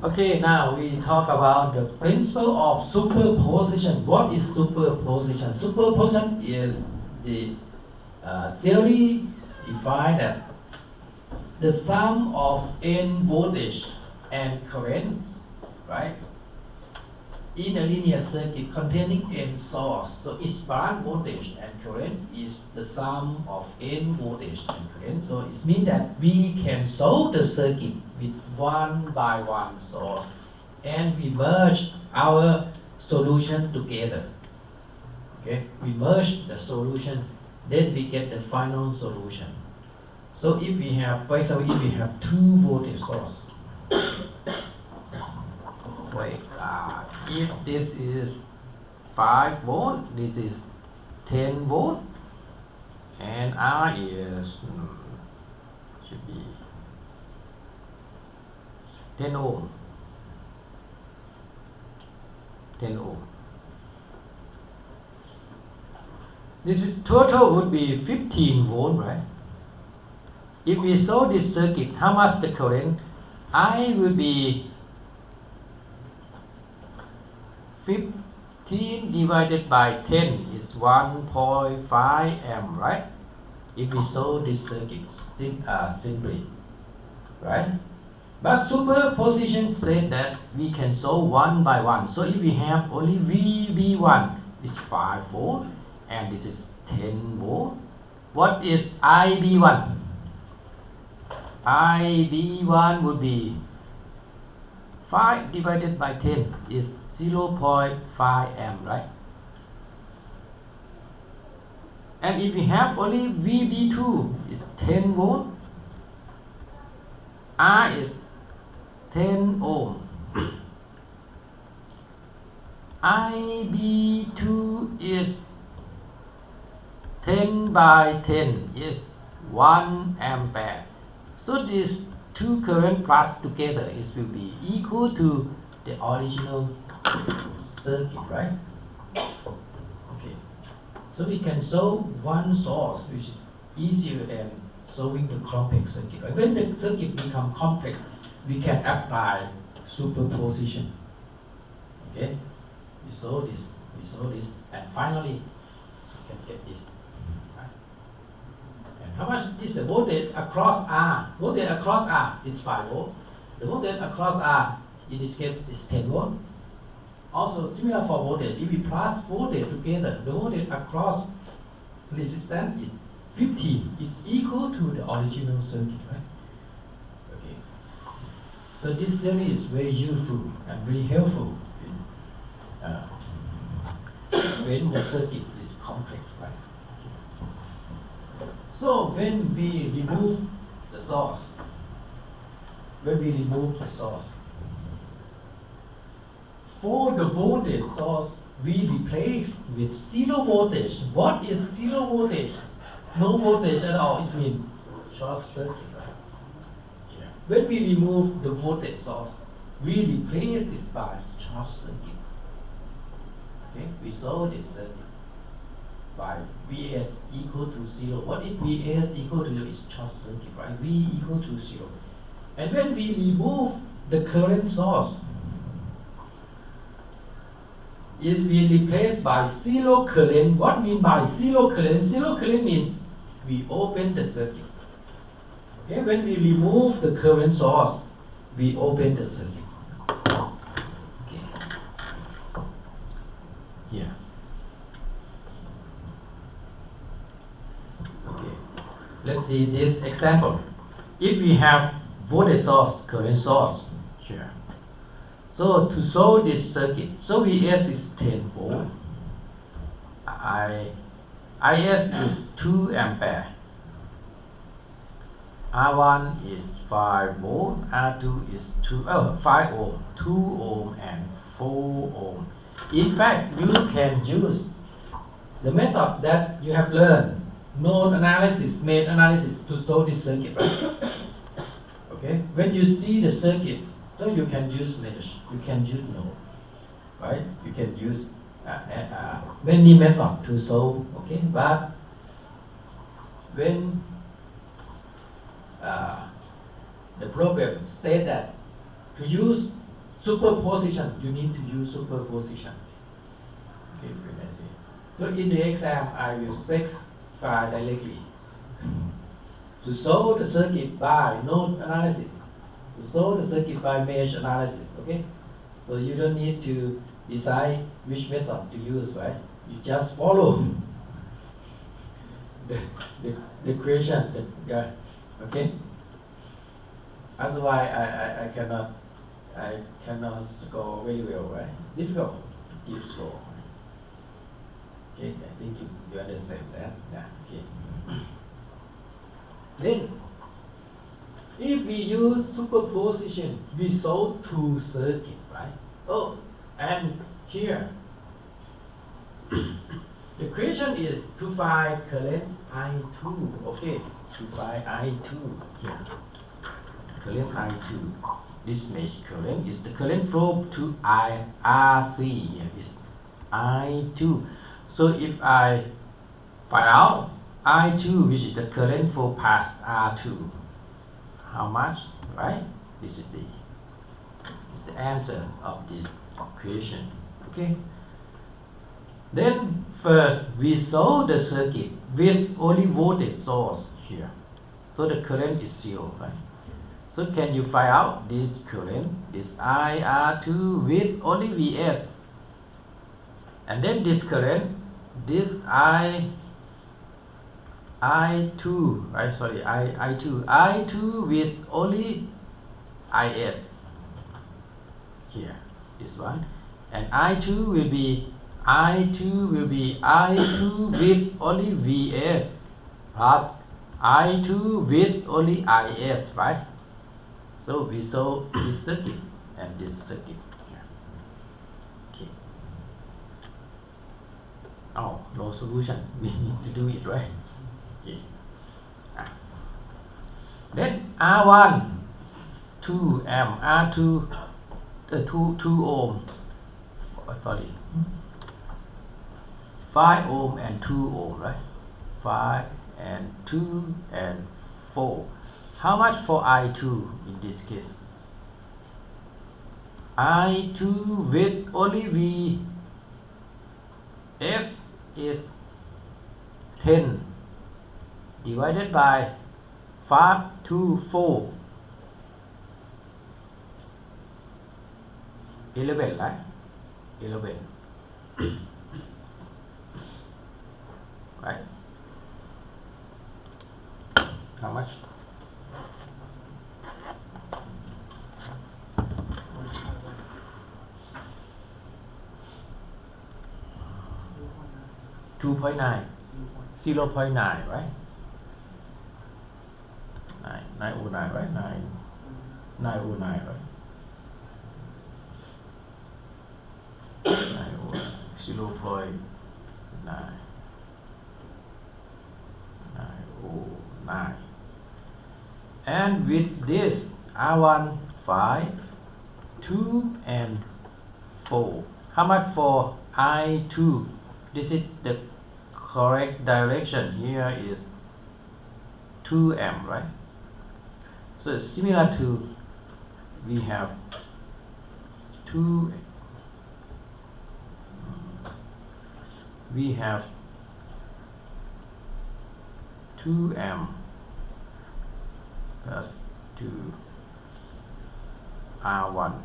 Okay, now we talk about the principle of superposition. What is superposition? Superposition is the theory defined that the sum of n voltage and current, right, in a linear circuit containing n source. So each branch voltage and current is the sum of n voltage and current. So it means that we can solve the circuit with one by one source, and we merge our solution together. Okay, we merge the solution, then we get the final solution. So if we have, for example, if we have two voltage source, wait, if this is 5 volt, this is 10 volt, and R is should be 10 ohm. 10 ohm. This is total would be 15 volt, right? If we solve this circuit, how much the current? I will be 15 divided by 10 is 1.5 amp, right? If we solve this circuit simply, right? But superposition said that we can solve one by one. So if we have only VB1 is 5 volt and this is 10 volt, what is IB1? IB1 would be 5 divided by 10 is 0.5 amp, right? And if we have only VB2 is 10 volt, R is 10 ohm. IB2 is 10 by 10 is 1 ampere. So these two current plus together is will be equal to the original circuit, right? Okay. So we can solve one source, which is easier than solving the complex circuit. Right? When the circuit become complex, we can apply superposition. Okay? We solve this, and finally we can get this. How much is the voltage across R? Voltage across R is 5 volt. The voltage across R in this case is 10 volt. Also similar for voltage. If we plus voltage together, the voltage across resistance is 15. Is equal to the original circuit, right? Okay. So this theory is very useful and very helpful when the circuit is complex, right? So when we remove the source, for the voltage source, we replace with zero voltage. What is zero voltage? No voltage at all. It means short circuit. Right? Yeah. When we remove the voltage source, we replace this by short circuit. Okay, we solve this circuit by Vs equal to 0. What is Vs equal to 0? Is short circuit, right? V equal to 0. And when we remove the current source, it will be replaced by zero current. What mean by zero current? Zero current means we open the circuit. Okay, when we remove the current source, we open the circuit. Okay. Here. Okay. Let's see this example. If we have voltage source, current source here. So to solve this circuit, so Vs is 10 volt, Is is 2 ampere, R1 is 5 volt, R2 is 5 ohm, 2 ohm and 4 ohm. In fact, you can use the method that you have learned, node analysis, main analysis, to solve this circuit, right? Okay, when you see the circuit, so you can use mesh, you can use node, right? You can use many methods to solve, okay? But when the problem states that to use superposition, you need to use superposition. Okay, you can see. So in the exam, I will specify directly to solve the circuit by node analysis, to solve the circuit by mesh analysis. Okay, so you don't need to decide which method to use, right? You just follow the creation. Okay. Otherwise, I cannot score very well, right? Difficult to give score. Okay, I think you understand that. Yeah. Okay. Then, if we use superposition, we solve two circuits, right? Oh, and here, the question is to find current I2. Okay, to find I2 here. Current I2. This mesh current is the current flow to R3. Here is I2. So if I find out I2, which is the current flow past R2, how much, right? This is the answer of this equation. Okay. Then first we solve the circuit with only voltage source here. So the current is 0, right? So can you find out this current, this IR2 with only Vs? And then this current, this I2, right? Sorry, I2 with only Is here, this one. And I2 will be I2 with only Vs plus I2 with only Is, right? So we solve this circuit and this circuit here. Okay. Oh, no solution. We need to do it, right? Okay. Then R1 2 amp, R2 2 ohm. Sorry. 5 ohm and 2 ohm, right? 5 and 2 and 4. How much for I2 in this case? I2 with only Vs is 10 divided by 5 to 4. 11, right? 11. Right? How much? 2.9, 0.9, right? 909, right? 909, right? 909, 0.9, 909. And with this R1, 5, 2 and 4. How much for I2? This is the correct direction. Here is 2 amp, right? So it's similar to, we have 2 amp plus 2 R1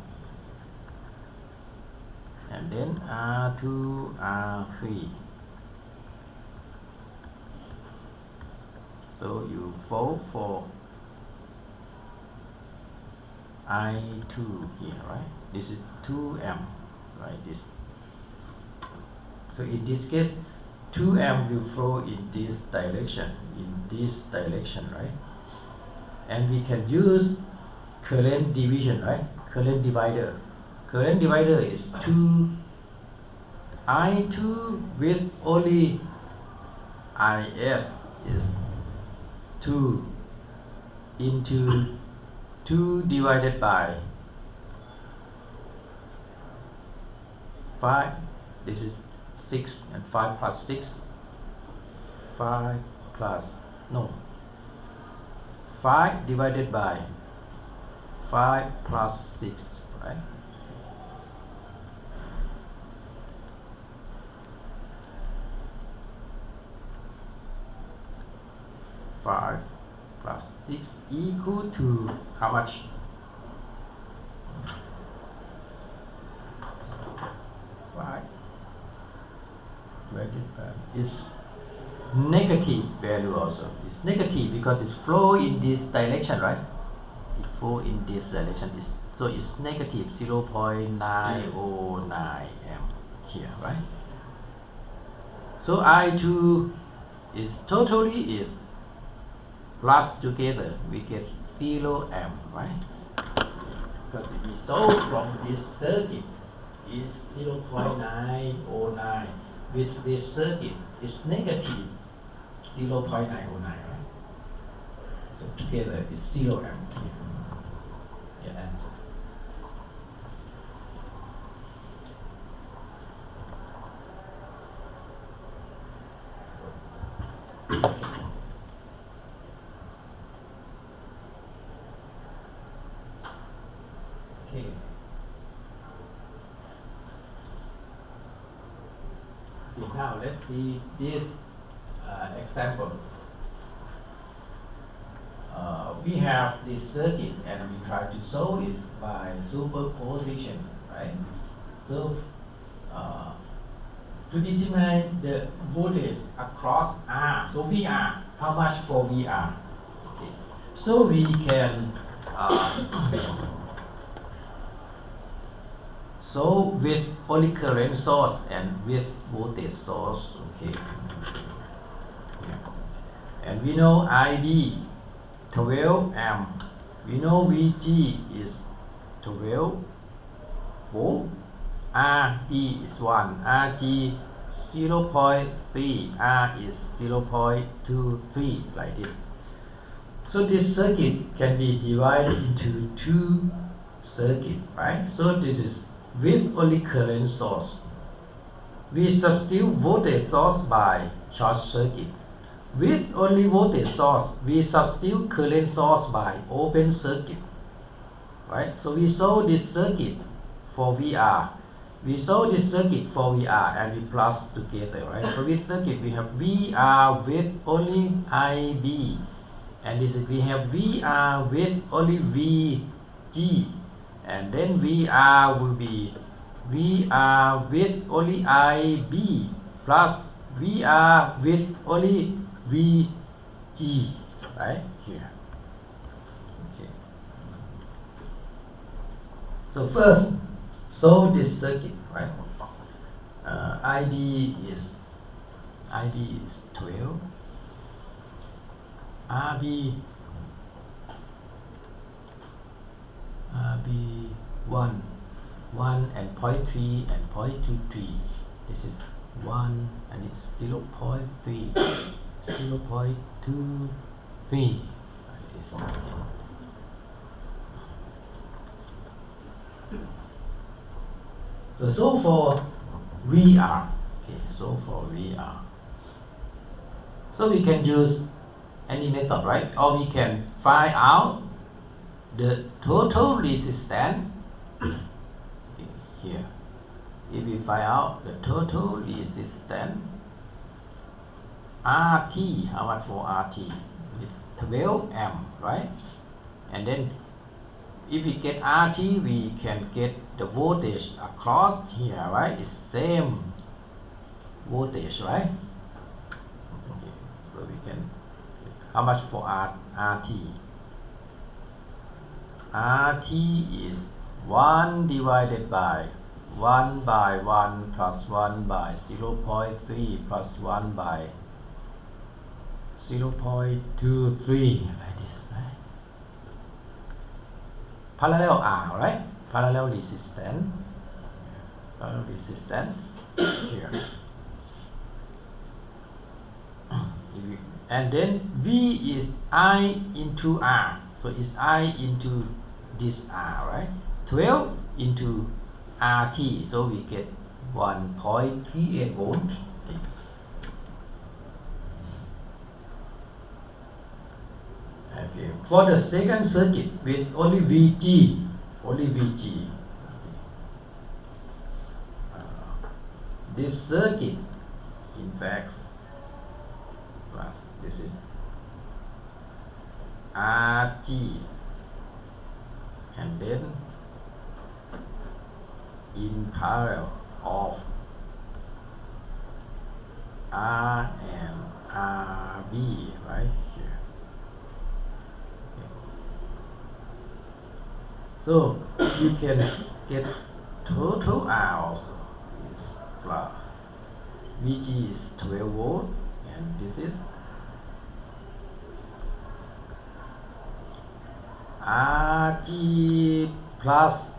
and then R2 R3. So you vote for I2 here, right? This is 2 amp, right? This. So in this case, 2 amp will flow in this direction, right? And we can use current division, right? Current divider. Current divider is 2 I2 with only Is is 2 into 2 divided by 5. This is 6 and 5 plus 6. 5 divided by 5 plus 6, right? 5 plus 6 equal to how much? Right. It's negative value also. It's negative because it's flow in this direction, right? It flow in this direction. So it's negative 0.909 m here, right? So I2 is totally is plus together we get 0 m, right? Because if we solve from this circuit is 0.909 with this circuit is negative 0.909, right? So together is 0 ampere. Your answer. Okay. Now let's see this example. We have this circuit and we try to solve it by superposition, right? So to determine the voltage across R, so VR, how much for VR? Okay. So we can so with only current source and with voltage source, okay. And we know IB 12 amp. We know VG is 12 volt. RE is 1. RG 0.3. R is 0.23 like this. So this circuit can be divided into two circuits, right? So this is with only current source. We substitute voltage source by short circuit. With only voltage source, we substitute current source by open circuit, right? So we solve this circuit for VR. We solve this circuit for VR and we plus together, right? So this circuit we have VR with only IB, and this is we have VR with only VG, and then VR will be VR with only IB plus VR with only VG, right here. Okay. So first, solve this circuit, right? IB is 12. RB 1 and 0.3 and 0.23. This is 1 and it's 0.3, 0.23. So for VR, okay, so for VR, so we can use any method, right? Or we can find out the total resistance here. If we find out the total resistance RT, how much for RT? It's 12 amp, right? And then if we get RT, we can get the voltage across here, right? It's same voltage, right? Okay. So we can, how much for RT? RT is 1 divided by 1 by 1 plus 1 by 0.3 plus 1 by 0.23 like this, right? Parallel R, right? Parallel resistance. Parallel resistance here. And then V is I into R. So it's I into this R, right? 12 into RT. So we get 1.38 volts. Okay. For the second circuit with only VG, this circuit, in fact, plus this is RG, and then in parallel of R and RB, right here. Okay. So you can get total R also is plus VG is 12 volt, and this is RG plus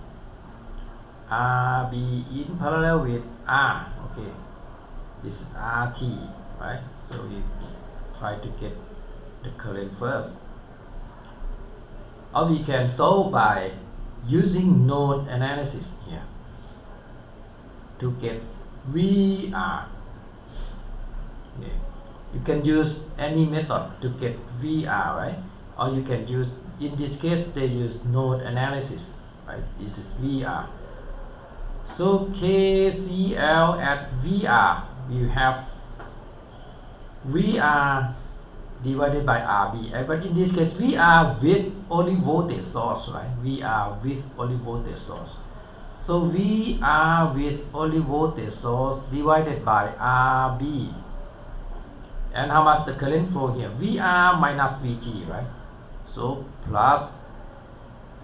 RB in parallel with R. Okay, this is RT, right? So we try to get the current first, or we can solve by using node analysis here to get VR. Okay. You can use any method to get VR, right? Or you can use, in this case they use node analysis, right? This is VR. So KCL at VR, we have VR divided by RB, but in this case VR with only voltage source, right? VR with only voltage source. So VR with only voltage source divided by RB. And how much the current flow here? VR minus VG, right? So plus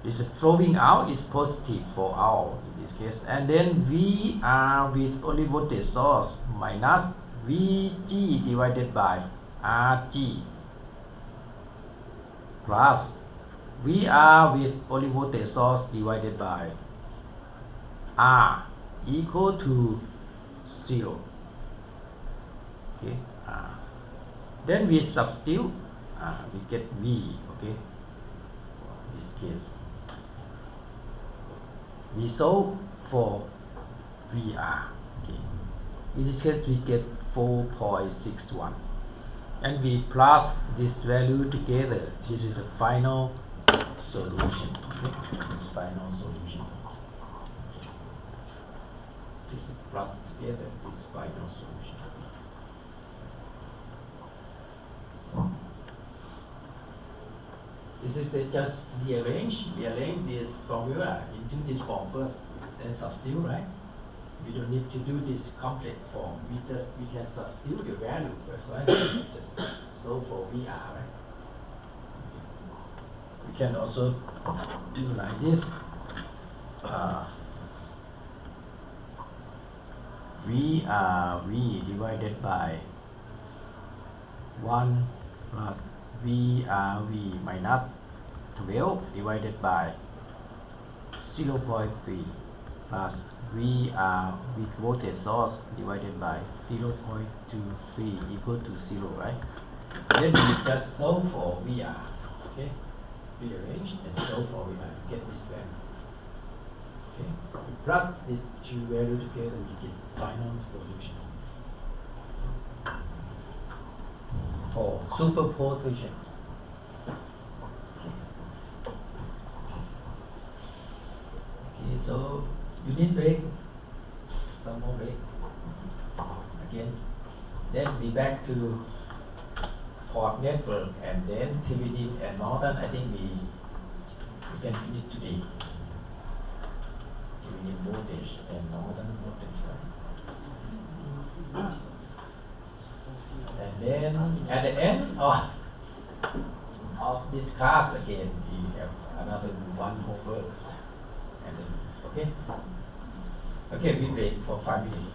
is flowing out is positive for out in this case, and then VR with only voltage source minus VG divided by RG plus VR with only voltage source divided by R equal to 0. Okay, then we substitute, we get V. Okay, in this case we solve for VR. Okay, in this case we get 4.61, and we plus this value together. This is the final solution. Okay, this final solution. This is plus together, this final solution. This is just rearrange this formula into this form first, then substitute, right? We don't need to do this complex form. We can substitute the value first, right? Just solve for VR, right? We can also do like this. VRV divided by 1 plus VRV minus 12 divided by 0.3 plus VR with voltage source divided by 0.23 equal to 0, right? Then we just solve for VR. Okay, rearrange and solve for VR to get this value. Okay, plus these two values together, we get final solution for superposition. Okay, so unit break, some more break again. Then we back to port network, and then Thevenin and Norton. I think we can finish today. Thevenin voltage and Norton voltage, right? And then at the end of this class again, we have another one homework. And then, okay, we break for 5 minutes.